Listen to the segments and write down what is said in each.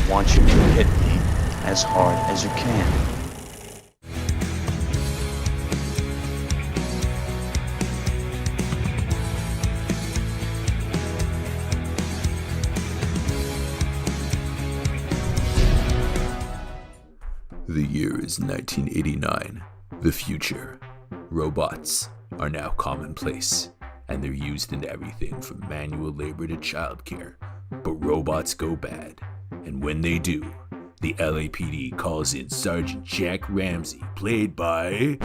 I want you to hit me as hard as you can. The year is 1989. The future. Robots are now commonplace, and they're used in everything from manual labor to childcare. But robots go bad, and when they do, the LAPD calls in Sergeant Jack Ramsey, played by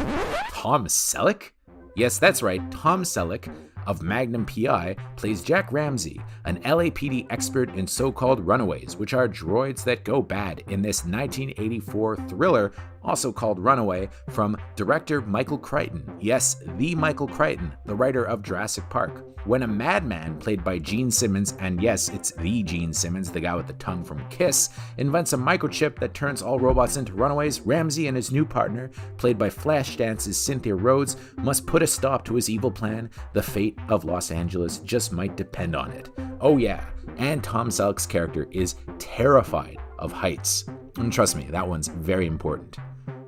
Tom Selleck? Yes, that's right, Tom Selleck of Magnum P.I. plays Jack Ramsey, an LAPD expert in so-called runaways, which are droids that go bad in this 1984 thriller, also called Runaway, from director Michael Crichton. Yes, the Michael Crichton, the writer of Jurassic Park. When a madman, played by Gene Simmons, and yes, it's the Gene Simmons, the guy with the tongue from Kiss, invents a microchip that turns all robots into runaways, Ramsey and his new partner, played by Flashdance Cynthia Rhodes, must put a stop to his evil plan. The fate of Los Angeles just might depend on it. Oh yeah, and Tom Selleck's character is terrified of heights. And trust me, that one's very important.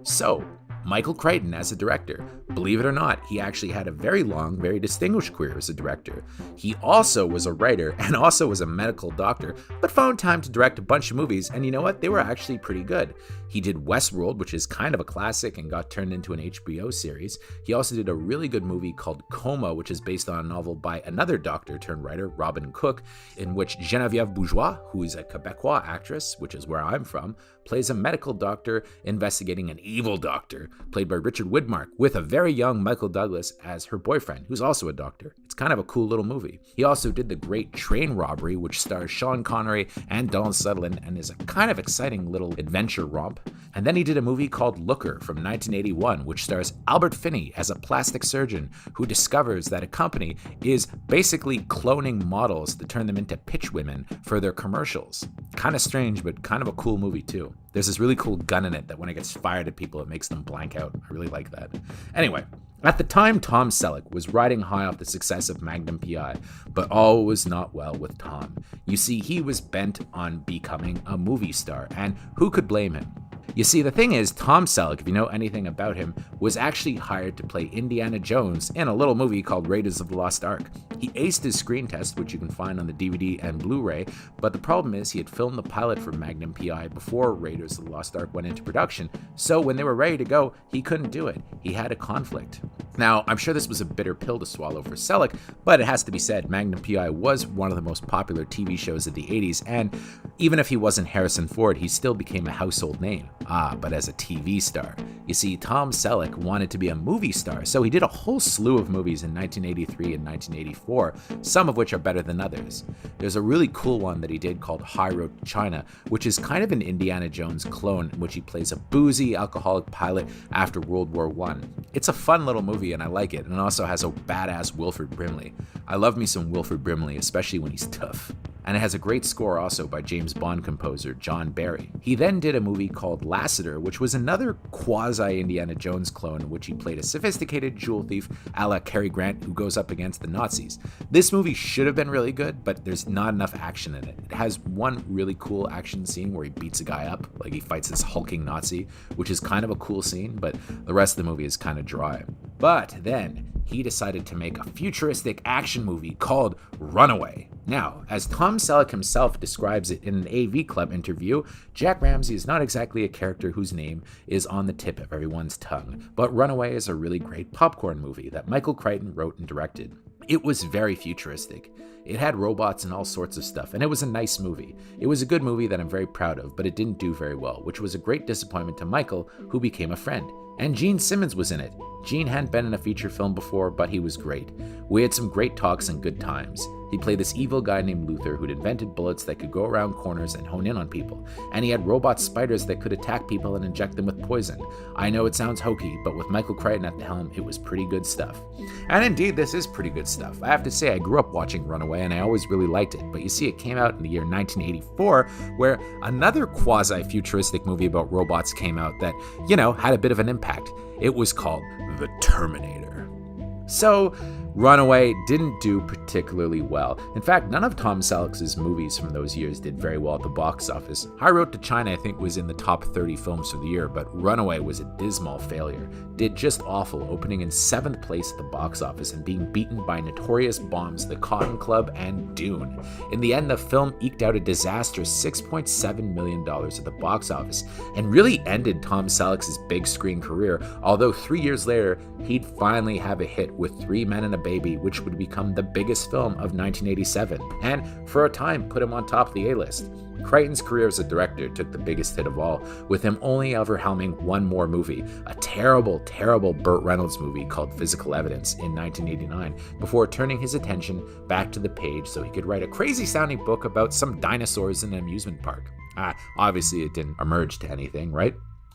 So, Michael Crichton as a director. Believe it or not, he actually had a very long, very distinguished career as a director. He also was a writer and also was a medical doctor, but found time to direct a bunch of movies, and you know what? They were actually pretty good. He did Westworld, which is kind of a classic and got turned into an HBO series. He also did a really good movie called Coma, which is based on a novel by another doctor turned writer, Robin Cook, in which Geneviève Bourgeois, who is a Quebecois actress, which is where I'm from, plays a medical doctor investigating an evil doctor, played by Richard Widmark, with a very young Michael Douglas as her boyfriend, who's also a doctor. It's kind of a cool little movie. He also did The Great Train Robbery, which stars Sean Connery and Donald Sutherland and is a kind of exciting little adventure romp. And then he did a movie called Looker from 1981, which stars Albert Finney as a plastic surgeon who discovers that a company is basically cloning models to turn them into pitch women for their commercials. Kind of strange, but kind of a cool movie too. There's this really cool gun in it that when it gets fired at people, it makes them blank out. I really like that. Anyway, at the time, Tom Selleck was riding high off the success of Magnum P.I., but all was not well with Tom. You see, he was bent on becoming a movie star, and who could blame him? You see, the thing is, Tom Selleck, if you know anything about him, was actually hired to play Indiana Jones in a little movie called Raiders of the Lost Ark. He aced his screen test, which you can find on the DVD and Blu-ray, but the problem is he had filmed the pilot for Magnum P.I. before Raiders of the Lost Ark went into production, so when they were ready to go, he couldn't do it. He had a conflict. Now, I'm sure this was a bitter pill to swallow for Selleck, but it has to be said, Magnum P.I. was one of the most popular TV shows of the 80s, and even if he wasn't Harrison Ford, he still became a household name. But as a TV star. You see, Tom Selleck wanted to be a movie star, so he did a whole slew of movies in 1983 and 1984, some of which are better than others. There's a really cool one that he did called High Road to China, which is kind of an Indiana Jones clone in which he plays a boozy, alcoholic pilot after World War I. It's a fun little movie and I like it, and it also has a badass Wilford Brimley. I love me some Wilford Brimley, especially when he's tough. And it has a great score also by James Bond composer John Barry. He then did a movie called Lassiter, which was another quasi-Indiana Jones clone in which he played a sophisticated jewel thief a la Cary Grant who goes up against the Nazis. This movie should have been really good, but there's not enough action in it. It has one really cool action scene where he beats a guy up, like he fights this hulking Nazi, which is kind of a cool scene, but the rest of the movie is kind of dry. But then he decided to make a futuristic action movie called Runaway. Now, as Tom Selleck himself describes it in an AV Club interview, Jack Ramsey is not exactly a character whose name is on the tip of everyone's tongue, but Runaway is a really great popcorn movie that Michael Crichton wrote and directed. It was very futuristic. It had robots and all sorts of stuff, and it was a nice movie. It was a good movie that I'm very proud of, but it didn't do very well, which was a great disappointment to Michael, who became a friend. And Gene Simmons was in it. Gene hadn't been in a feature film before, but he was great. We had some great talks and good times. He played this evil guy named Luther who'd invented bullets that could go around corners and hone in on people. And he had robot spiders that could attack people and inject them with poison. I know it sounds hokey, but with Michael Crichton at the helm, it was pretty good stuff. And indeed, this is pretty good stuff. I have to say, I grew up watching Runaway and I always really liked it. But you see, it came out in the year 1984, where another quasi-futuristic movie about robots came out that, had a bit of an impact. It was called The Terminator. So, Runaway didn't do particularly well. In fact, none of Tom Selleck's movies from those years did very well at the box office. High Road to China, I think, was in the top 30 films for the year, but Runaway was a dismal failure. Did just awful, opening in 7th place at the box office and being beaten by notorious bombs The Cotton Club and Dune. In the end, the film eked out a disastrous $6.7 million at the box office and really ended Tom Selleck's big screen career, although 3 years later, he'd finally have a hit with Three Men and a Baby, which would become the biggest film of 1987, and for a time put him on top of the A-list. Crichton's career as a director took the biggest hit of all, with him only ever helming one more movie, a terrible, terrible Burt Reynolds movie called Physical Evidence in 1989, before turning his attention back to the page so he could write a crazy-sounding book about some dinosaurs in an amusement park. Obviously it didn't emerge to anything, right?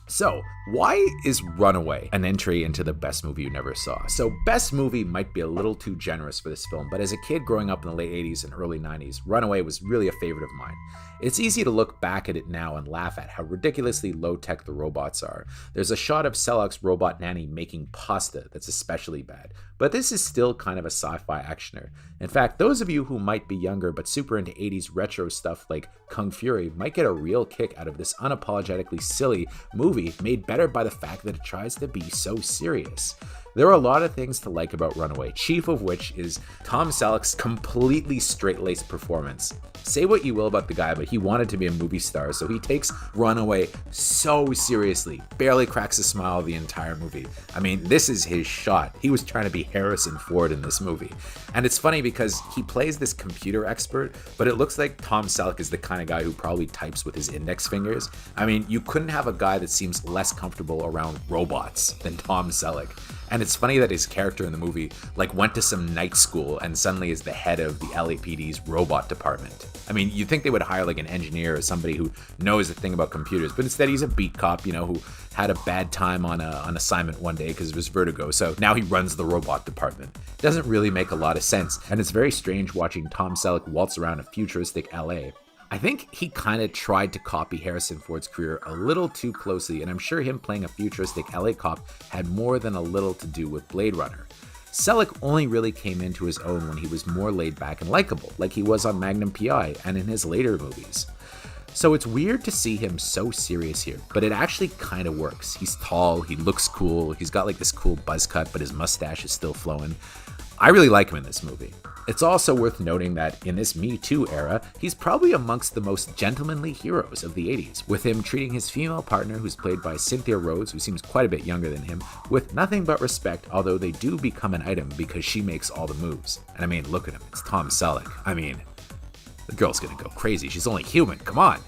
So, why is Runaway an entry into the best movie you never saw? So, best movie might be a little too generous for this film, but as a kid growing up in the late 80s and early 90s, Runaway was really a favorite of mine. It's easy to look back at it now and laugh at how ridiculously low-tech the robots are. There's a shot of Selleck's robot nanny making pasta that's especially bad, but this is still kind of a sci-fi actioner. In fact, those of you who might be younger but super into 80s retro stuff like Kung Fury might get a real kick out of this unapologetically silly movie made better by the fact that it tries to be so serious. There are a lot of things to like about Runaway, chief of which is Tom Selleck's completely straight-laced performance. Say what you will about the guy, but he wanted to be a movie star, so he takes Runaway so seriously, barely cracks a smile the entire movie. I mean, this is his shot. He was trying to be Harrison Ford in this movie. And it's funny because he plays this computer expert, but it looks like Tom Selleck is the kind of guy who probably types with his index fingers. I mean, you couldn't have a guy that seems less comfortable around robots than Tom Selleck. And it's funny that his character in the movie went to some night school and suddenly is the head of the LAPD's robot department. I mean, you'd think they would hire an engineer or somebody who knows a thing about computers, but instead he's a beat cop, who had a bad time on assignment one day because of his vertigo, so now he runs the robot department. It doesn't really make a lot of sense, and it's very strange watching Tom Selleck waltz around a futuristic LA. I think he kind of tried to copy Harrison Ford's career a little too closely, and I'm sure him playing a futuristic LA cop had more than a little to do with Blade Runner. Selleck only really came into his own when he was more laid back and likable, like he was on Magnum P.I. and in his later movies. So it's weird to see him so serious here, but it actually kind of works. He's tall, he looks cool, he's got this cool buzz cut, but his mustache is still flowing. I really like him in this movie. It's also worth noting that in this Me Too era, he's probably amongst the most gentlemanly heroes of the 80s, with him treating his female partner, who's played by Cynthia Rhodes, who seems quite a bit younger than him, with nothing but respect, although they do become an item because she makes all the moves. And I mean, look at him, it's Tom Selleck. I mean, the girl's gonna go crazy, she's only human, come on.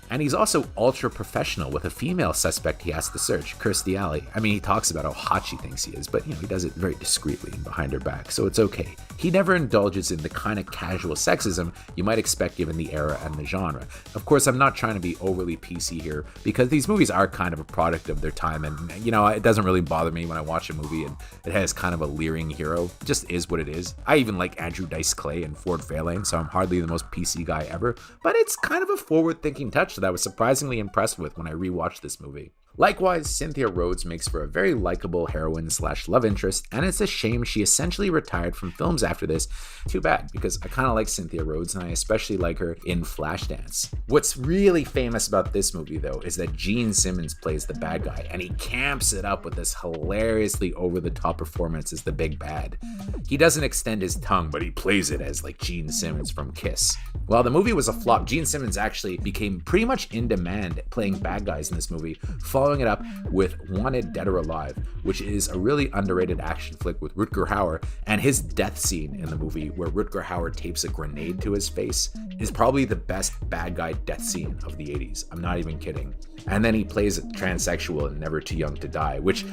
And he's also ultra professional with a female suspect he has to search, Kirstie Alley. I mean, he talks about how hot she thinks he is, but he does it very discreetly and behind her back, so it's okay. He never indulges in the kind of casual sexism you might expect given the era and the genre. Of course, I'm not trying to be overly PC here, because these movies are kind of a product of their time, and it doesn't really bother me when I watch a movie and it has kind of a leering hero. It just is what it is. I even like Andrew Dice Clay and Ford Fairlane, so I'm hardly the most PC guy ever, but it's kind of a forward-thinking touch that I was surprisingly impressed with when I rewatched this movie. Likewise, Cynthia Rhodes makes for a very likable heroine/love interest, and it's a shame she essentially retired from films after this. Too bad, because I kind of like Cynthia Rhodes, and I especially like her in Flashdance. What's really famous about this movie, though, is that Gene Simmons plays the bad guy, and he camps it up with this hilariously over-the-top performance as the big bad. He doesn't extend his tongue, but he plays it as Gene Simmons from Kiss. While the movie was a flop, Gene Simmons actually became pretty much in demand playing bad guys in this movie, following it up with Wanted Dead or Alive, which is a really underrated action flick with Rutger Hauer, and his death scene in the movie where Rutger Hauer tapes a grenade to his face is probably the best bad guy death scene of the 80s. I'm not even kidding. And then he plays a transsexual in Never Too Young to Die, which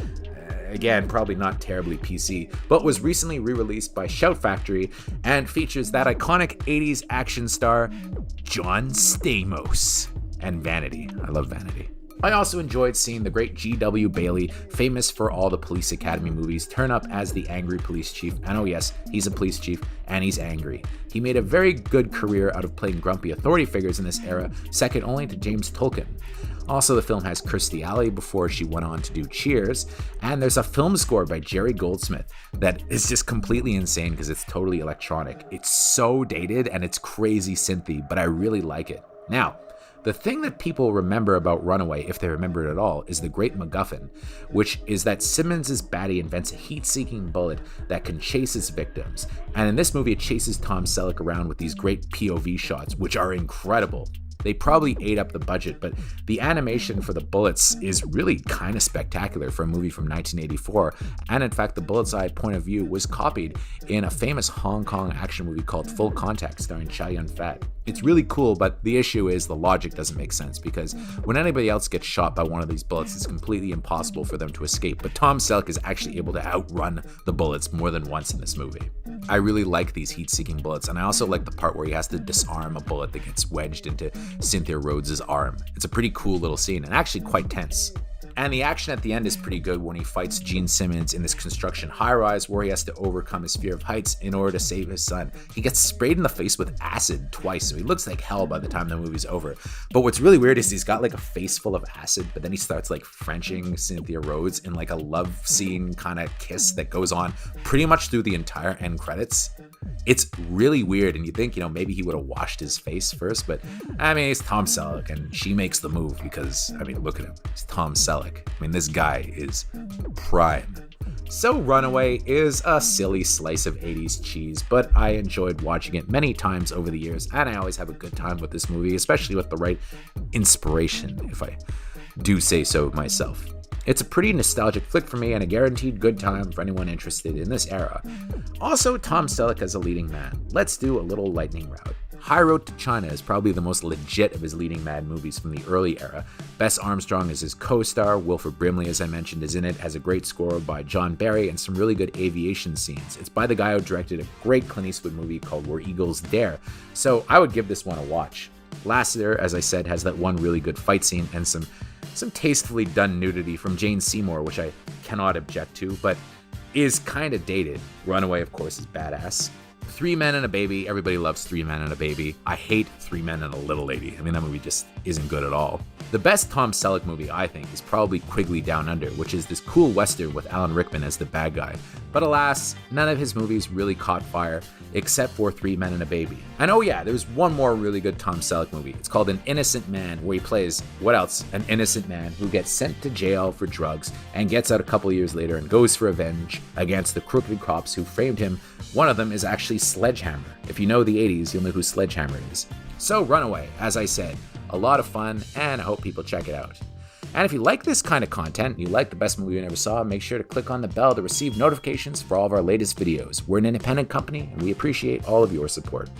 again, probably not terribly PC, but was recently re-released by Shout Factory and features that iconic 80s action star, John Stamos, and Vanity. I love Vanity. I also enjoyed seeing the great G.W. Bailey, famous for all the Police Academy movies, turn up as the angry police chief. And oh yes, he's a police chief, and he's angry. He made a very good career out of playing grumpy authority figures in this era, second only to James Tolkien. Also, the film has Kirstie Alley before she went on to do Cheers, and there's a film score by Jerry Goldsmith that is just completely insane because it's totally electronic. It's so dated and it's crazy synthy, but I really like it. Now, the thing that people remember about Runaway, if they remember it at all, is the great MacGuffin, which is that Simmons' baddie invents a heat-seeking bullet that can chase its victims. And in this movie, it chases Tom Selleck around with these great POV shots, which are incredible. They probably ate up the budget, but the animation for the bullets is really kind of spectacular for a movie from 1984. And in fact, the bullet's eye point of view was copied in a famous Hong Kong action movie called Full Contact starring Chow Yun-fat. It's really cool, but the issue is the logic doesn't make sense because when anybody else gets shot by one of these bullets, it's completely impossible for them to escape. But Tom Selleck is actually able to outrun the bullets more than once in this movie. I really like these heat-seeking bullets, and I also like the part where he has to disarm a bullet that gets wedged into Cynthia Rhodes' arm. It's a pretty cool little scene and actually quite tense. And the action at the end is pretty good when he fights Gene Simmons in this construction high-rise where he has to overcome his fear of heights in order to save his son. He gets sprayed in the face with acid twice, so he looks like hell by the time the movie's over. But what's really weird is he's got like a face full of acid, but then he starts like Frenching Cynthia Rhodes in like a love scene kind of kiss that goes on pretty much through the entire end credits. It's really weird, and you think, maybe he would have washed his face first, but I mean, it's Tom Selleck, and she makes the move because, I mean, look at him. It's Tom Selleck. I mean, this guy is prime. So Runaway is a silly slice of 80s cheese, but I enjoyed watching it many times over the years, and I always have a good time with this movie, especially with the right inspiration, if I do say so myself. It's a pretty nostalgic flick for me and a guaranteed good time for anyone interested in this era. Also, Tom Selleck as a leading man. Let's do a little lightning round. High Road to China is probably the most legit of his leading man movies from the early era. Bess Armstrong is his co-star, Wilford Brimley, as I mentioned, is in it, has a great score by John Barry and some really good aviation scenes. It's by the guy who directed a great Clint Eastwood movie called Where Eagles Dare, so I would give this one a watch. Lassiter, as I said, has that one really good fight scene and some tastefully done nudity from Jane Seymour, which I cannot object to, but is kind of dated. Runaway, of course, is badass. 3 Men and a Baby. Everybody loves 3 Men and a Baby. I hate 3 Men and a Little Lady. I mean, that movie just isn't good at all. The best Tom Selleck movie, I think, is probably Quigley Down Under, which is this cool western with Alan Rickman as the bad guy. But alas, none of his movies really caught fire, except for 3 Men and a Baby. And oh yeah, there's one more really good Tom Selleck movie. It's called An Innocent Man, where he plays, what else? An innocent man who gets sent to jail for drugs and gets out a couple years later and goes for revenge against the crooked cops who framed him. One of them is actually Sledgehammer. If you know the 80s, you'll know who Sledgehammer is. So Runaway, as I said, a lot of fun, and I hope people check it out. And if you like this kind of content, you like the best movie you never saw, make sure to click on the bell to receive notifications for all of our latest videos. We're an independent company, and we appreciate all of your support.